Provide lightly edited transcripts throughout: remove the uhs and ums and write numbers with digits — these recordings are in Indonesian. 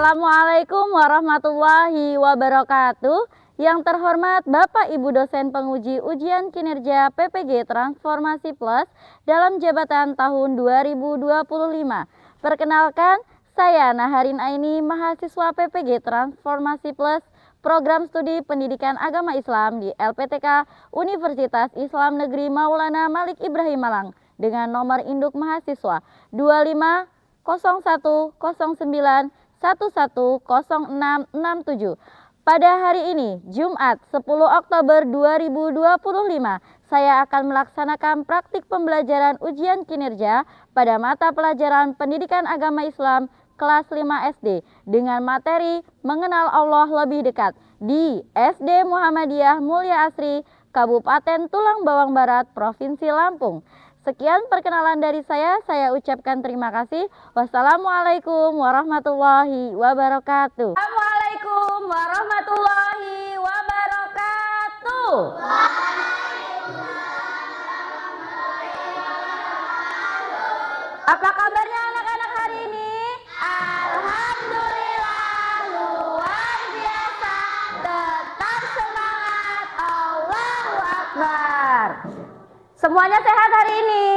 Assalamualaikum warahmatullahi wabarakatuh. Yang terhormat Bapak Ibu dosen penguji ujian kinerja PPG Transformasi Plus dalam jabatan tahun 2025. Perkenalkan, saya Naharin Aini, mahasiswa PPG Transformasi Plus Program Studi Pendidikan Agama Islam di LPTK Universitas Islam Negeri Maulana Malik Ibrahim Malang dengan nomor induk mahasiswa 250109110667. Pada hari ini, Jumat 10 Oktober 2025, saya akan melaksanakan praktik pembelajaran ujian kinerja pada mata pelajaran Pendidikan Agama Islam kelas 5 SD dengan materi Mengenal Allah Lebih Dekat di SD Muhammadiyah Mulia Asri, Kabupaten Tulang Bawang Barat, Provinsi Lampung. Sekian perkenalan dari saya ucapkan terima kasih. Wassalamualaikum warahmatullahi wabarakatuh. Assalamualaikum warahmatullahi wabarakatuh. Apa kabarnya anak-anak hari ini? Alhamdulillah, luar biasa. Tetap semangat, Allahu Akbar. Semuanya sehat hari ini?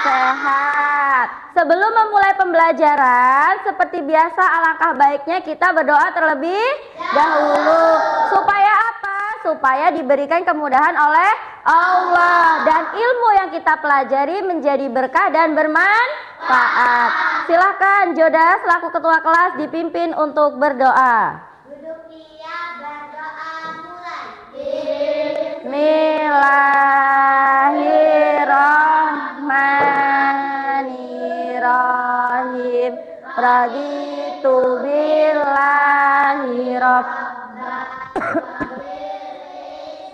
Sehat. Sebelum memulai pembelajaran, seperti biasa alangkah baiknya kita berdoa terlebih dahulu. Supaya apa? Supaya diberikan kemudahan oleh Allah dan ilmu yang kita pelajari menjadi berkah dan bermanfaat. Silahkan Joda selaku ketua kelas dipimpin untuk berdoa. Bismillahirrahmanirrahim. Raditu billahi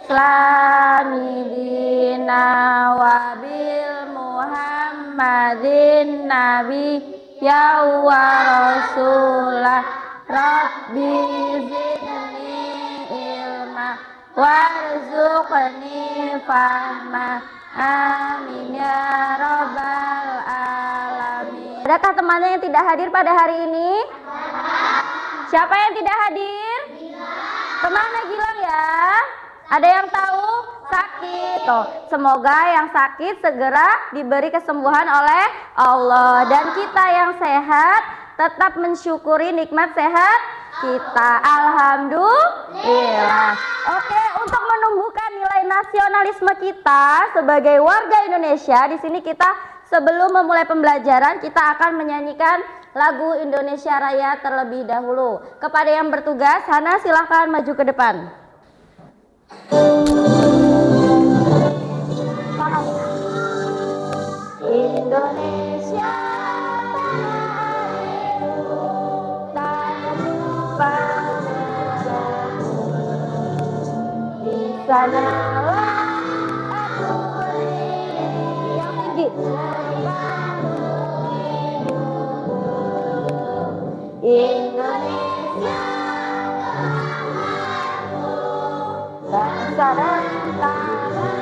Islami dina wa bil Muhammadin nabi ya wa rasulah. Rabbi zidni ilma warzuqni fahma. Amin ya rabbal alamin. Adakah temannya yang tidak hadir pada hari ini? Siapa yang tidak hadir? Kemana Gilang ya? Ada yang tahu? Sakit. Semoga yang sakit segera diberi kesembuhan oleh Allah. Dan kita yang sehat tetap mensyukuri nikmat sehat kita. Alhamdulillah. Oke, untuk menumbuhkan nilai nasionalisme kita sebagai warga Indonesia, di sini kita sebelum memulai pembelajaran kita akan menyanyikan lagu Indonesia Raya terlebih dahulu. Kepada yang bertugas, Hana silahkan maju ke depan. Indonesia sanalah aku berdiri yang tinggi. Indonesia bangsa dan tanah,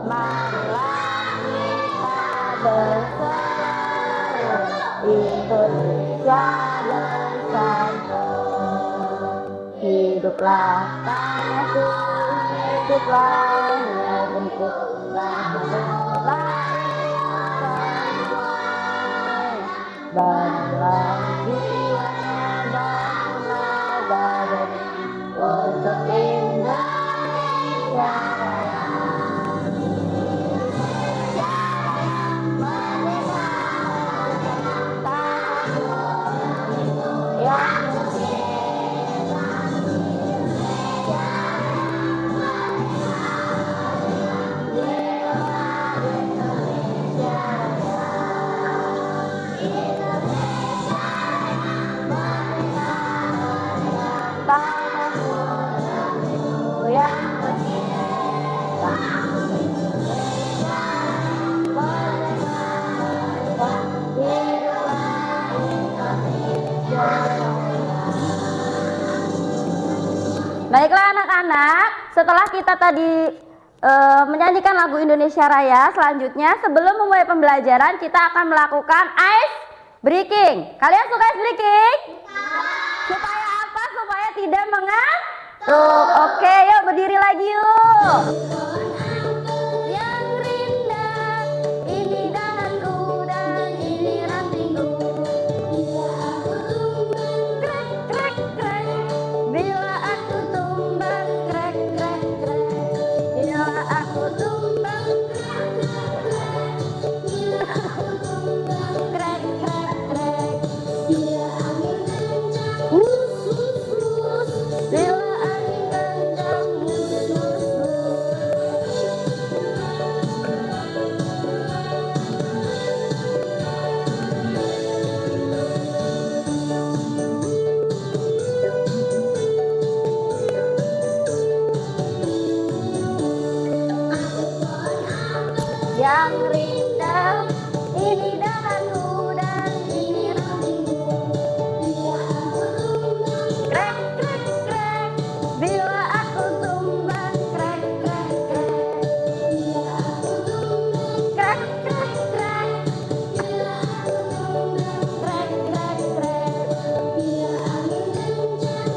marilah kita bersatu. Indonesia bersatu. Hiduplah tanahku, hiduplah negeriku, bangunlah jiwanya, bangunlah badannya untuk Indonesia Raya. Baiklah anak-anak, setelah kita tadi menyanyikan lagu Indonesia Raya, selanjutnya sebelum memulai pembelajaran kita akan melakukan ice Breaking. Kalian suka breaking? Supaya apa? Supaya tidak mengantuk. Oke, yuk berdiri lagi yuk. Yang rindang, ini dahanku dan ini rantingku. Krek, krek, krek. Bila aku tumbang, krek, krek, krek. Bila aku tumbang, krek, krek, krek. Bila angin kencang, hus, hus, hus. Bila angin kencang, hus, hus, yang rindang, ini dahanku dan ini rantingku. Krek, krek, krek. Bila aku tumbang, krek, krek, krek. Krek, krek, krek. Krek, krek, krek.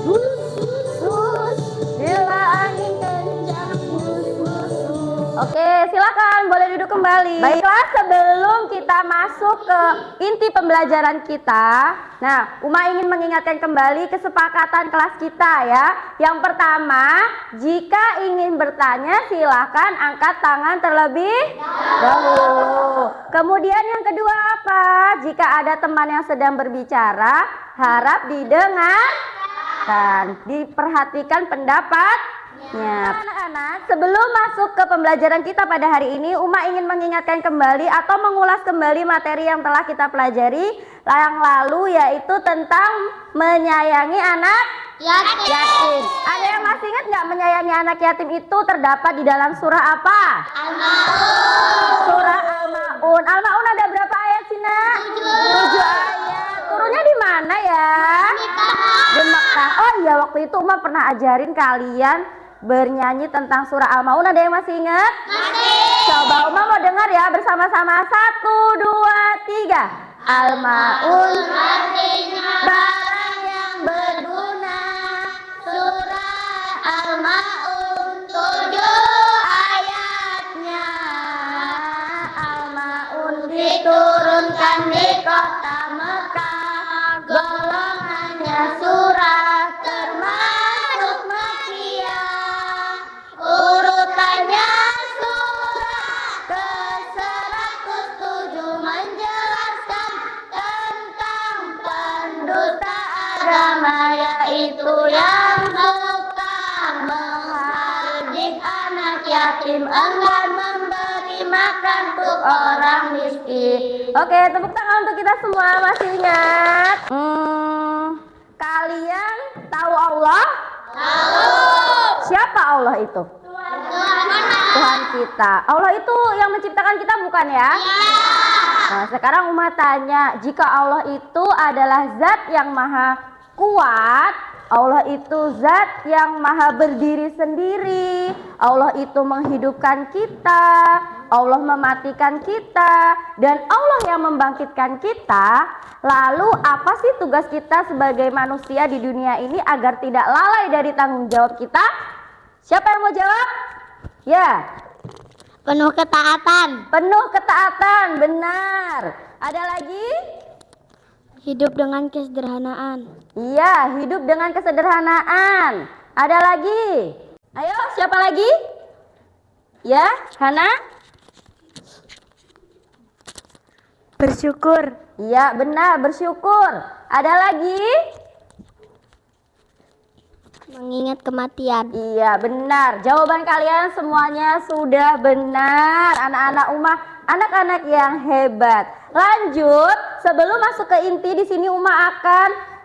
Hus, hus, hus. Bila angin kencang, hus, hus, hus. Oke, silakan boleh duduk kembali. Baiklah, sebelum kita masuk ke inti pembelajaran kita, nah, Uma ingin mengingatkan kembali kesepakatan kelas kita ya. Yang pertama, jika ingin bertanya silakan angkat tangan terlebih dahulu. Kemudian yang kedua apa? Jika ada teman yang sedang berbicara, harap didengarkan, diperhatikan pendapatnya. Anak-anak, sebelum masuk ke pembelajaran kita pada hari ini, Uma ingin mengingatkan kembali atau mengulas kembali materi yang telah kita pelajari yang lalu, yaitu tentang menyayangi anak yatim. Ada yang masih ingat nggak menyayangi anak yatim itu terdapat di dalam surah apa? Al-Maun. Surah Al-Maun. Al-Maun ada berapa ayat sih, Nak? 7 ayat. Turunnya di mana ya? Di Mekah. Oh iya, waktu itu Uma pernah ajarin kalian bernyanyi tentang surah Al-Maun. Ada yang masih ingat? Masih. Coba Uma mau dengar ya bersama-sama. 1, 2, 3. Al-Maun artinya barang yang berguna. Surah Al-Maun 7 ayatnya. Al-Maun diturunkan di kota Mekah. Golongannya surah termasuk Makkiyah. Urutannya surah ke-107 menjelaskan tentang pendusta agama, yaitu yang suka menghardik anak yatim, enggan memberi makan untuk orang miskin. Oke, tepuk tangan untuk kita semua. Masih ingat? Kalian tahu Allah? Tahu. Siapa Allah itu? Tuhan kita. Allah itu yang menciptakan kita bukan ya? Nah, sekarang Uma tanya, jika Allah itu adalah zat yang maha kuat, Allah itu zat yang maha berdiri sendiri, Allah itu menghidupkan kita, Allah mematikan kita, dan Allah yang membangkitkan kita, lalu apa sih tugas kita sebagai manusia di dunia ini agar tidak lalai dari tanggung jawab kita? Siapa yang mau jawab? Ya. Penuh ketaatan. Penuh ketaatan, benar. Ada lagi? Hidup dengan kesederhanaan. Iya, hidup dengan kesederhanaan. Ada lagi? Ayo, siapa lagi? Ya, Hana? Bersyukur. Iya, benar, bersyukur. Ada lagi? Mengingat kematian. Iya, benar. Jawaban kalian semuanya sudah benar. Anak-anak Uma, anak-anak yang hebat. Lanjut, sebelum masuk ke inti, di sini Uma akan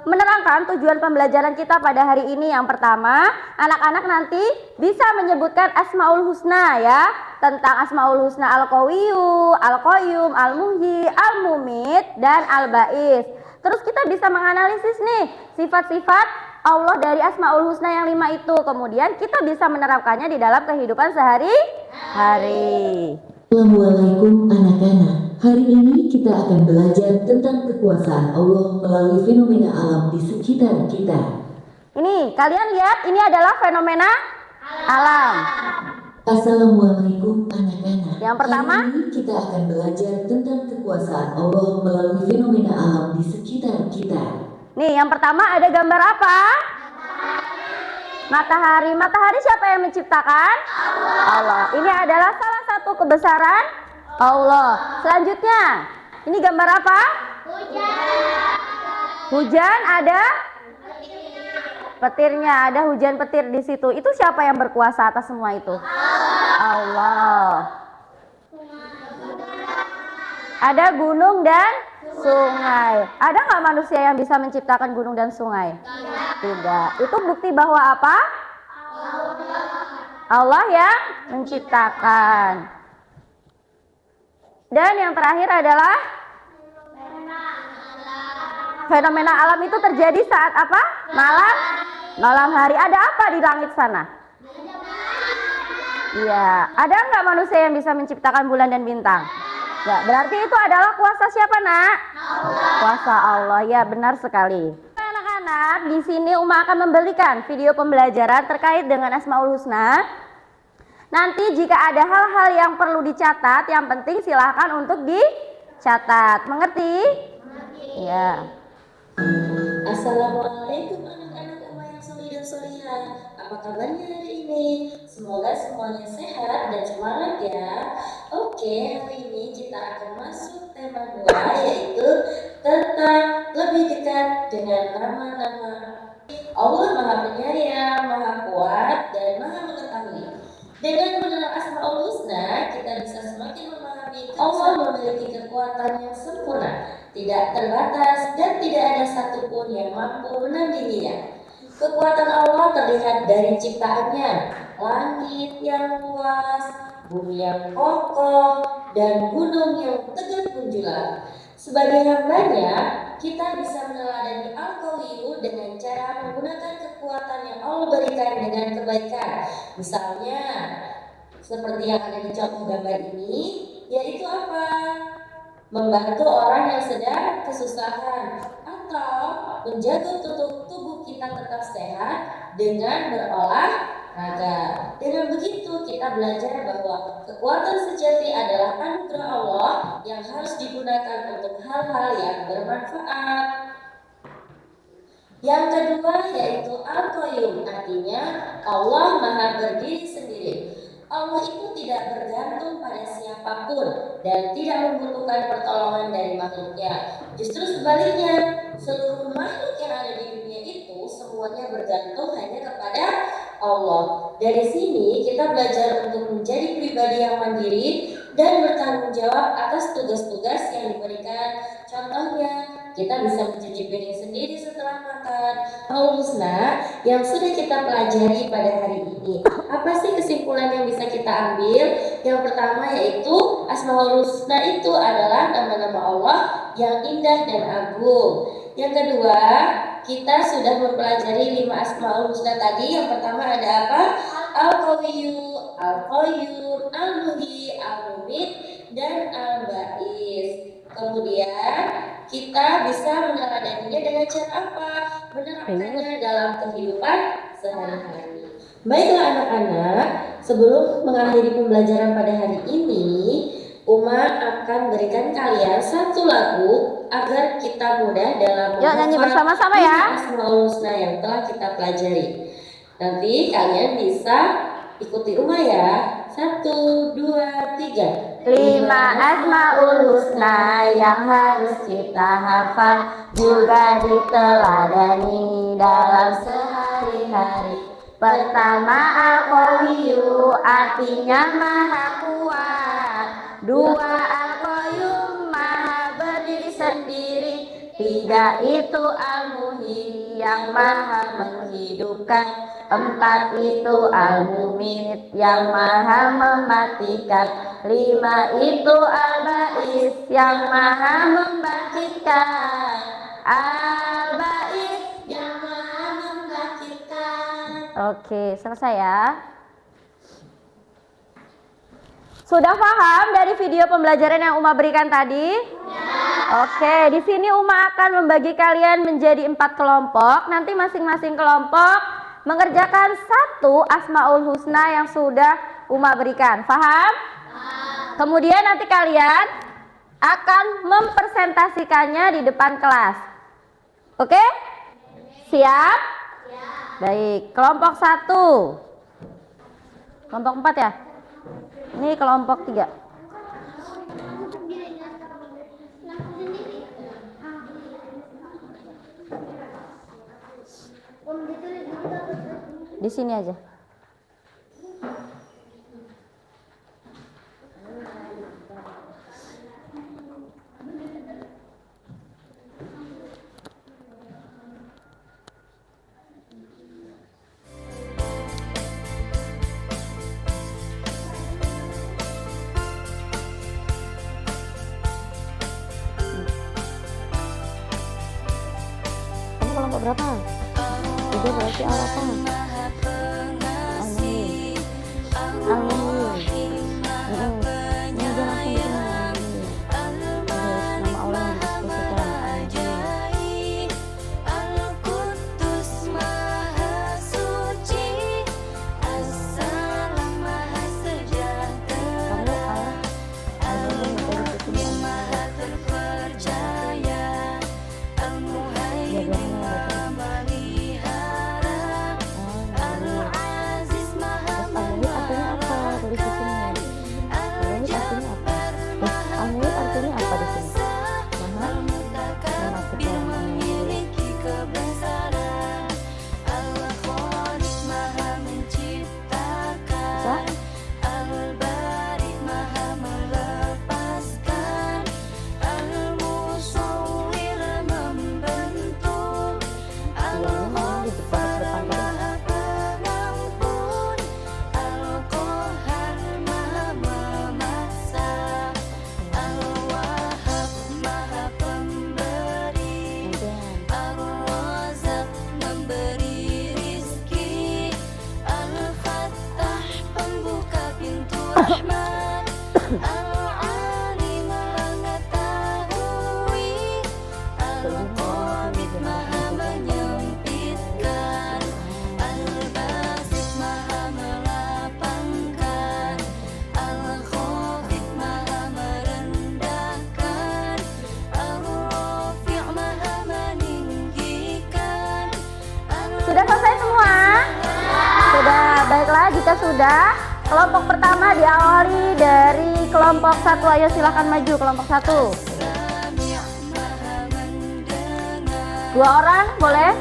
menerangkan tujuan pembelajaran kita pada hari ini. Yang pertama, anak-anak nanti bisa menyebutkan Asmaul Husna ya, tentang Asmaul Husna Al-Qawiyyu, Al-Qayyum, Al-Muhyi, Al-Mumit, dan Al-Ba'is. Terus kita bisa menganalisis nih sifat-sifat Allah dari Asmaul Husna yang 5 itu. Kemudian kita bisa menerapkannya di dalam kehidupan sehari-hari. Assalamualaikum anak-anak. Hari ini kita akan belajar tentang kekuasaan Allah melalui fenomena alam di sekitar kita. Ini, kalian lihat, ini adalah fenomena alam. Assalamualaikum anak-anak. Yang pertama, hari ini kita akan belajar tentang kekuasaan Allah melalui fenomena alam di sekitar kita. Nih, yang pertama ada gambar apa? Matahari. Matahari siapa yang menciptakan? Allah. Ini adalah salah satu kebesaran Allah. Selanjutnya, ini gambar apa? Hujan ada petirnya, ada hujan petir di situ. Itu siapa yang berkuasa atas semua itu? Allah. Ada gunung dan sungai. Ada nggak manusia yang bisa menciptakan gunung dan sungai? Tidak. Itu bukti bahwa apa? Allah yang menciptakan. Dan yang terakhir adalah fenomena alam itu terjadi saat apa? Malam hari. Ada apa di langit sana? Iya. Ada nggak manusia yang bisa menciptakan bulan dan bintang? Ya, berarti itu adalah kuasa siapa, Nak? Kuasa Allah. Ya, benar sekali. Anak-anak, di sini Uma akan memberikan video pembelajaran terkait dengan Asmaul Husna. Nanti jika ada hal-hal yang perlu dicatat, yang penting silahkan untuk dicatat. Mengerti? Ya. Assalamualaikum anak-anak Uma yang solih dan solihah. Apa kabarnya hari ini? Semoga semuanya sehat dan semangat ya. Oke, hari ini kita akan masuk tema 2, yaitu tentang lebih dekat dengan nama-nama Allah. Maha Penyayang, Maha Kuat, dan Maha Mengetahui. Dengan mengenal Asmaul Husna, kita bisa semakin memahami Allah memiliki kekuatan yang sempurna, tidak terbatas, dan tidak ada satupun yang mampu menandinginya. Kekuatan Allah terlihat dari ciptaannya, langit yang luas, bumi yang kokoh, dan gunung yang tegak menjulang. Sebagai hambanya, kita bisa meneladani Al-Qawiyu dengan cara menggunakan kekuatan yang Allah berikan dengan kebaikan. Misalnya, seperti yang ada di contoh gambar ini, yaitu apa? Membantu orang yang sedang kesusahan, atau menjaga tubuh kita tetap sehat dengan berolahraga. Dengan begitu kita belajar bahwa kekuatan sejati adalah anugerah Allah yang harus digunakan untuk hal-hal yang bermanfaat. Yang kedua yaitu Al-Qayyum, artinya Allah Maha berdiri sendiri. Allah itu tidak bergantung pada siapapun dan tidak membutuhkan pertolongan dari makhluknya. Justru sebaliknya, seluruh makhluk yang ada di dunia itu semuanya bergantung hanya kepada Allah. Dari sini kita belajar untuk menjadi pribadi yang mandiri dan bertanggung jawab atas tugas-tugas yang diberikan. Contohnya, kita bisa mencuci piring sendiri setelah makan. Asmaul Husna yang sudah kita pelajari pada hari ini. Apa sih kesimpulan yang bisa kita ambil? Yang pertama yaitu Asmaul Husna itu adalah nama-nama Allah yang indah dan agung. Yang kedua, kita sudah mempelajari 5 Asmaul Husna tadi. Yang pertama ada apa? Al-Qawiyu, Al-Qayyum, Al-Muhyi, Al-Mumit, dan Al-Ba'is. Kemudian kita bisa meneladaninya dengan cara apa? Menerapkannya dalam kehidupan sehari-hari. Baiklah anak-anak, sebelum mengakhiri pembelajaran pada hari ini, Uma akan berikan kalian satu lagu agar kita mudah dalam nyanyi bersama-sama ya. Asmaul Husna yang telah kita pelajari. Nanti kalian bisa ikuti Uma ya. 1, 2, 3. 5 Asmaul Husna yang harus kita hafal, juga diteladani dalam sehari-hari. Pertama Al-Qawiyu, artinya Maha Kuat. 2 Al-Qayyum, Maha berdiri sendiri. 3 itu Al-Muhyi, yang Maha menghidupkan. 4 itu Al-Mumit, yang Maha mematikan. 5 itu Al-Ba'is, yang Maha membangkitkan. Al-Ba'is, yang Maha membangkitkan. Oke, selesai ya. Sudah paham dari video pembelajaran yang Uma berikan tadi? Oke, di sini Uma akan membagi kalian menjadi 4 kelompok. Nanti masing-masing kelompok mengerjakan satu Asmaul Husna yang sudah Uma berikan. Paham? Kemudian nanti kalian akan mempresentasikannya di depan kelas. Oke? Siap? Baik, kelompok 1. Kelompok 4 ya? Ini kelompok 3. Di sini aja. Kamu kelompok berapa? 3 berarti apa? Amin. Ini aja langsung di sini. Terus nama Allah yang didiskusikan. Kamu Sudah selesai semua? Sudah. Baiklah, jika sudah, kelompok pertama diawali dari kelompok 1. Ayo silahkan maju kelompok 1. 2 orang boleh?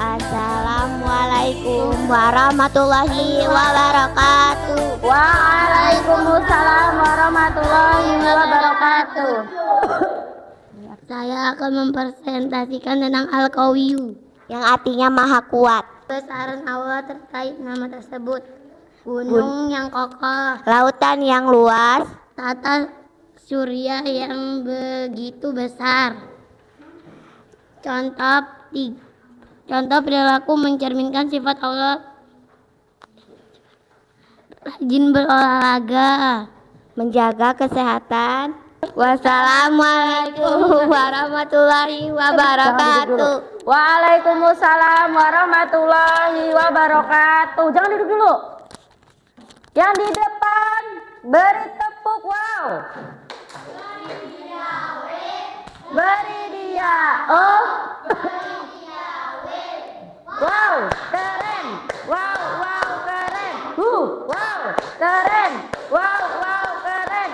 Assalamualaikum warahmatullahi wabarakatuh. Waalaikumsalam warahmatullahi wabarakatuh. Saya akan mempresentasikan tentang Al-Qawiyu, yang artinya Maha Kuat. Besaran Allah terkait nama tersebut. Gunung yang kokoh, lautan yang luas, tata surya yang begitu besar. Contoh perilaku mencerminkan sifat Allah. Rajin berolahraga, menjaga kesehatan. Wassalamualaikum warahmatullahi wabarakatuh. Waalaikumsalam warahmatullahi wabarakatuh. Jangan duduk dulu. Yang di depan beri tepuk wow. Beri dia. Oh. Wow, keren. Wow, wow, keren. Wow, keren. Wow, wow, keren.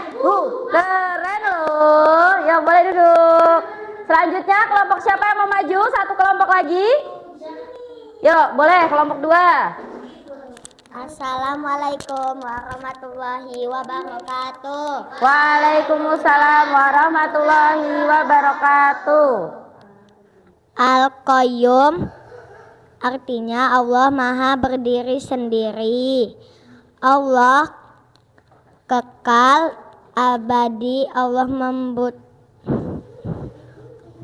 Keren loh. Yang boleh duduk. Selanjutnya kelompok siapa yang mau maju? Satu kelompok lagi. Yuk, boleh kelompok 2. Assalamualaikum warahmatullahi wabarakatuh. Waalaikumsalam warahmatullahi wabarakatuh. Al-Qayyum artinya Allah Maha berdiri sendiri. Allah kekal abadi. Allah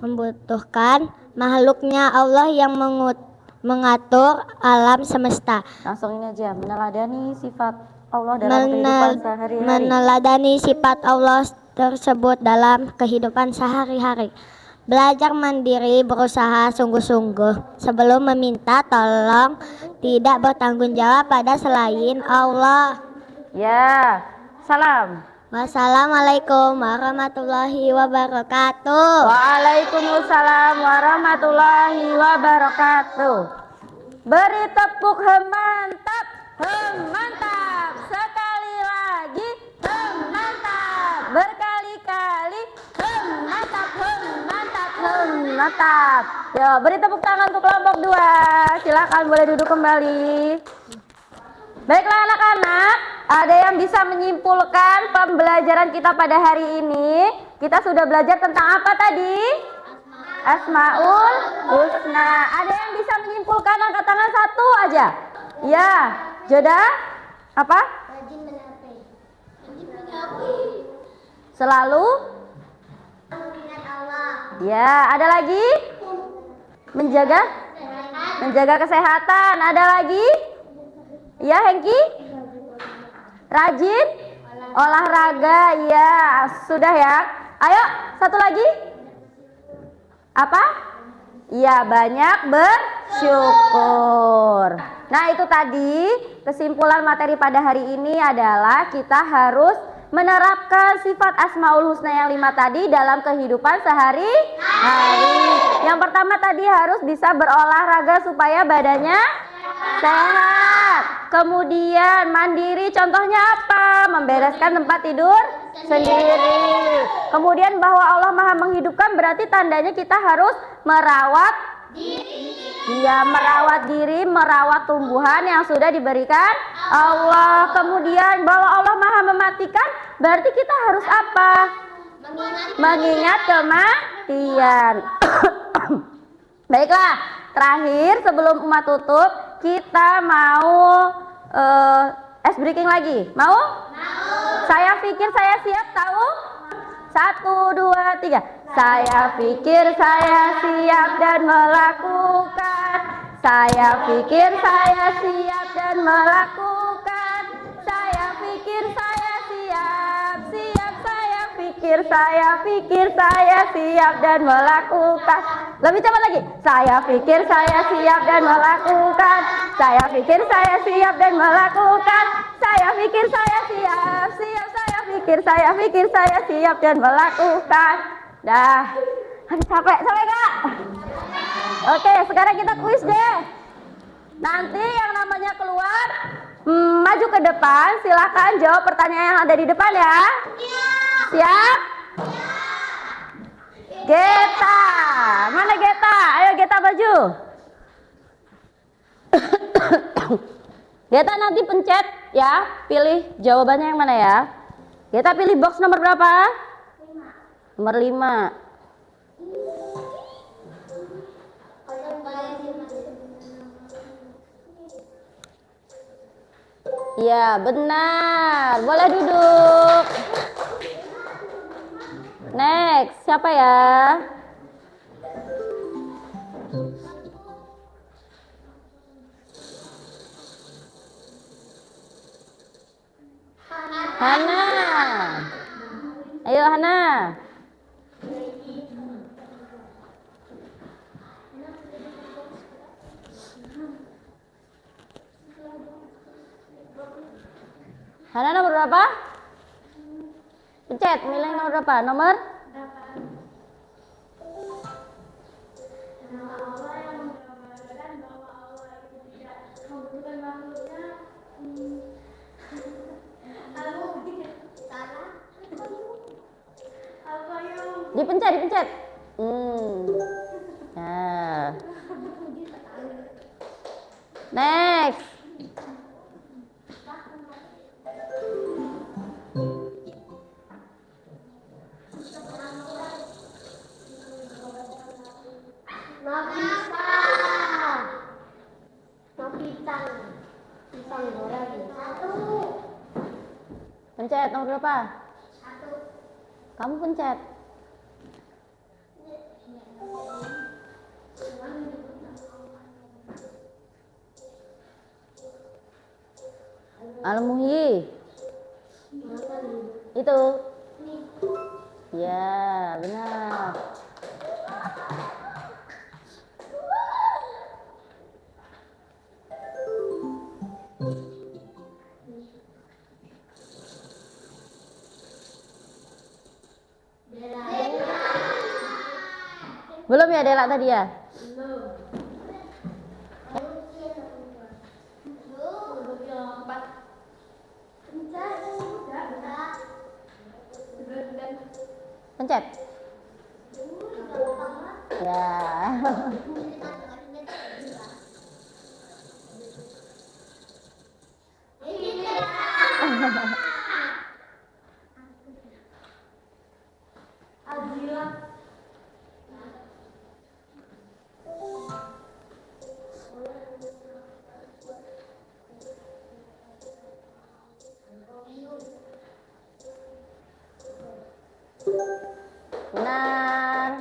membutuhkan makhluknya. Allah yang mengatur alam semesta. Langsung ini aja, meneladani sifat Allah dalam kehidupan sehari-hari. Meneladani sifat Allah tersebut dalam kehidupan sehari-hari. Belajar mandiri, berusaha sungguh-sungguh sebelum meminta tolong, tidak bertanggung jawab pada selain Allah. Ya, salam. Wassalamualaikum warahmatullahi wabarakatuh. Waalaikumsalam warahmatullahi wabarakatuh. Beri tepuk mantap, mantap. Sekali lagi, mantap. Berkali-kali, mantap, mantap, mantap. Yo, beri tepuk tangan untuk kelompok 2. Silakan boleh duduk kembali. Baiklah anak-anak, ada yang bisa menyimpulkan pembelajaran kita pada hari ini? Kita sudah belajar tentang apa tadi? Asmaul Husna. Ada yang bisa menyimpulkan? Angkat tangan satu aja. Ya, Joda? Apa? Selalu? Ya, ada lagi? Menjaga kesehatan. Ada lagi? Ya, Hengki? Rajin? Olahraga, ya. Sudah ya. Ayo, satu lagi. Apa? Ya, banyak bersyukur. Nah, itu tadi kesimpulan materi pada hari ini adalah kita harus menerapkan sifat Asmaul Husna yang 5 tadi dalam kehidupan sehari-hari. Yang pertama tadi harus bisa berolahraga supaya badannya sehat. Kemudian mandiri, contohnya apa? Membereskan tempat tidur sendiri. Kemudian bahwa Allah Maha menghidupkan, berarti tandanya kita harus merawat diri. Ya, merawat diri, merawat tumbuhan yang sudah diberikan Allah. Kemudian bahwa Allah Maha mematikan, berarti kita harus apa? Mengingat kematian. Baiklah, terakhir sebelum Uma tutup, kita mau ice breaking lagi. Mau? Saya pikir saya siap, tahu? 1, 2, 3. Saya pikir saya siap dan melakukan. Saya pikir saya siap dan melakukan. Saya pikir saya siap, saya pikir saya siap dan melakukan. Lebih cepat lagi. Saya pikir saya siap dan melakukan. Saya pikir saya siap dan melakukan. Saya pikir saya siap, saya pikir saya siap dan melakukan. Dah, capek gak? Oke, sekarang kita kuis deh. Nanti yang namanya keluar, maju ke depan, silakan jawab pertanyaan yang ada di depan ya. Siap? Geta, mana Geta? Ayo Geta maju. Geta nanti pencet ya, pilih jawabannya yang mana ya. Geta pilih box nomor berapa? 5. Nomor 5. Ya, benar. Boleh duduk. Next, siapa ya? Hana. Ayo Hana. Hana nomor berapa? Pencet, milih nomor berapa? Nomor? Dipencet. Nah. Next. Pencet nomor berapa? 1. Kamu pencet. Al-Muhyi. Itu. Ya, benar. Belum ya Dela tadi ya? Pencet. Ya. Benar.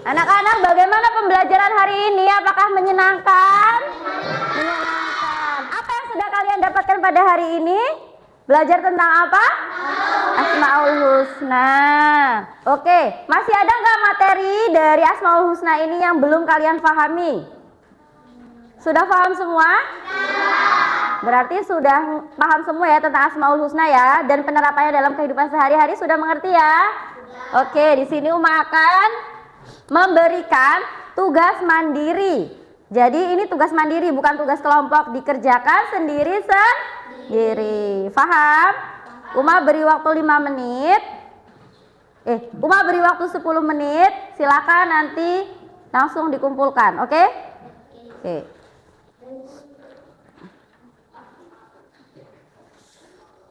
Anak-anak, bagaimana pembelajaran hari ini? Apakah menyenangkan? Menyenangkan. Apa yang sudah kalian dapatkan pada hari ini? Belajar tentang apa? Asmaul Husna. Oke, masih ada nggak materi dari Asmaul Husna ini yang belum kalian pahami? Sudah paham semua? Berarti sudah paham semua ya tentang Asmaul Husna ya, dan penerapannya dalam kehidupan sehari-hari sudah mengerti ya? Oke, di sini Uma akan memberikan tugas mandiri. Jadi ini tugas mandiri, bukan tugas kelompok, dikerjakan sendiri. Paham? Uma beri waktu 5 menit. Uma beri waktu 10 menit. Silakan nanti langsung dikumpulkan, oke? Oke.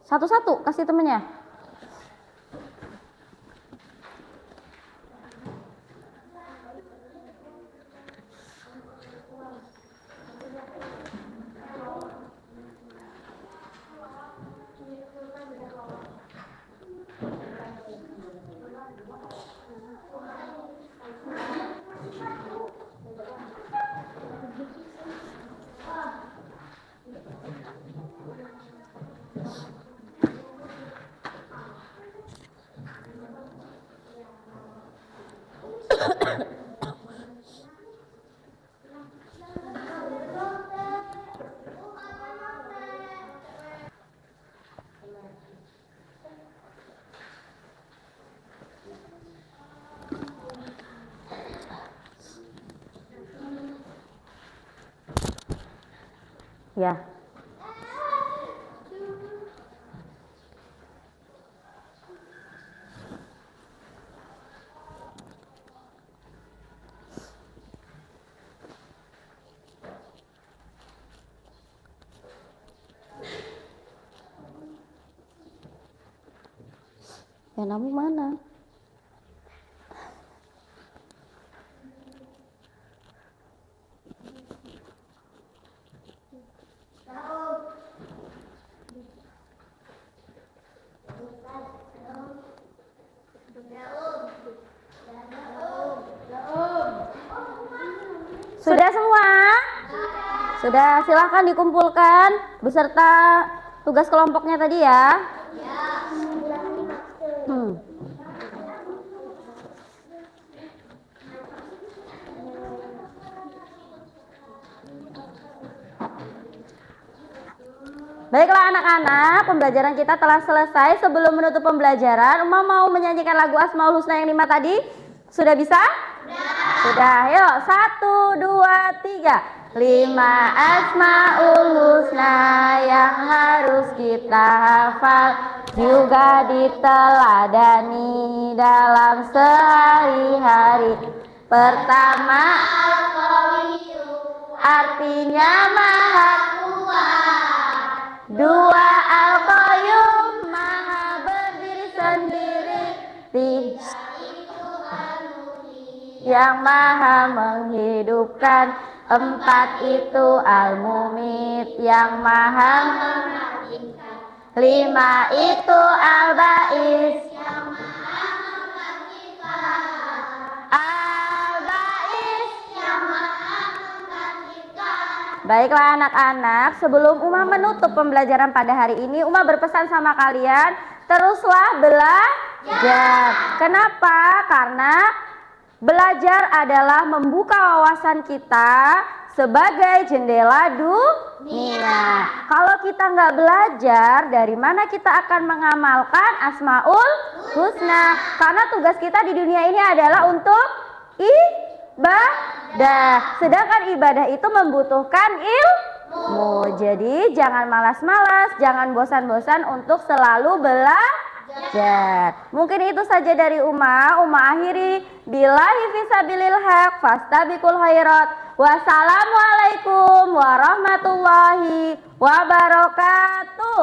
Satu-satu kasih temennya. Ya. Ya, namu mana? Sudah semua? Sudah, silahkan dikumpulkan beserta tugas kelompoknya tadi ya. Baiklah anak-anak, pembelajaran kita telah selesai. Sebelum menutup pembelajaran, Uma mau menyanyikan lagu Asmaul Husna yang 5 tadi. Sudah bisa? Sudah, yuk 1, 2, 3. 5 Asmaul Husna yang harus kita hafal, juga diteladani dalam sehari-hari. Pertama, artinya Maha Kuat. 2, Al-Qayyum, Maha berdiri sendiri. 3, yang Maha menghidupkan. 4, itu Al-Mumit, yang Maha mematikan. 5, itu Al-Ba'is, yang Maha membangkitkan. Al-Ba'is, yang Maha Baiklah anak-anak, sebelum Uma menutup pembelajaran pada hari ini, Uma berpesan sama kalian, teruslah belajar. Kenapa? Karena belajar adalah membuka wawasan kita sebagai jendela dunia. Kalau kita nggak belajar, dari mana kita akan mengamalkan Asmaul Husna? Karena tugas kita di dunia ini adalah untuk ibadah. Sedangkan ibadah itu membutuhkan ilmu. Jadi jangan malas-malas, jangan bosan-bosan untuk selalu belajar. Mungkin itu saja dari Uma akhiri. Billahi fisabilil haq fastabiqul khairat. Wassalamualaikum warahmatullahi wabarakatuh.